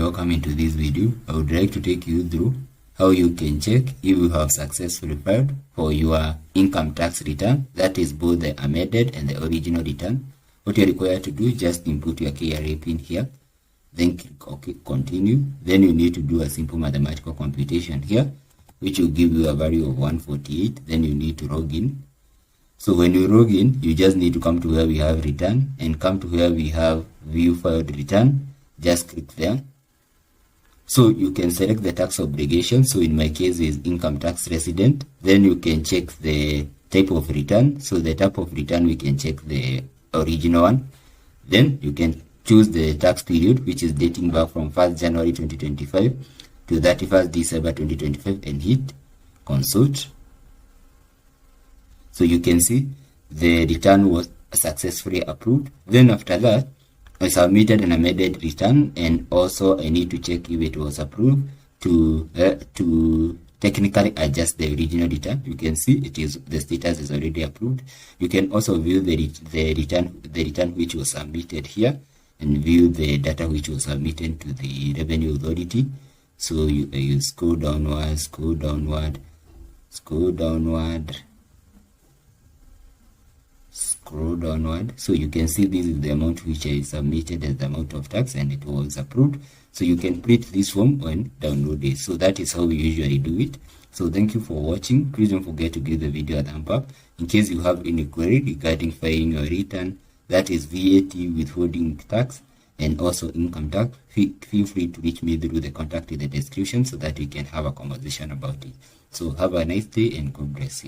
welcome into this video. I would like to take you through how you can check if you have successfully filed for your income tax return, that is both the amended and the original return. What you're required to do is just input your KRA pin here, then click OK, continue. Then you need to do a simple mathematical computation here, which will give you a value of 148. Then you need to log in. So when you log in, you just need to come to where we have return and come to where we have view filed return. Just click there. So you can select the tax obligation. So in my case is income tax resident. Then you can check the type of return. So the type of return, we can check the original one. Then you can choose the tax period, which is dating back from 1st January 2025 to 31st December 2025, and hit consult. So you can see the return was successfully approved. Then after that, I submitted an amended return, and also I need to check if it was approved to technically adjust the original return. You can see it is, the status is already approved. You can also view the return which was submitted here, and view the data which was submitted to the revenue authority. So you scroll downward, so you can see this is the amount which I submitted as the amount of tax, and it was approved. So you can print this form and download it. So that is how we usually do it. So thank you for watching. Please don't forget to give the video a thumb up. In case you have any query regarding filing your return, that is VAT, withholding tax, and also income tax, feel free to reach me through the contact in the description so that we can have a conversation about it. So have a nice day and God bless you.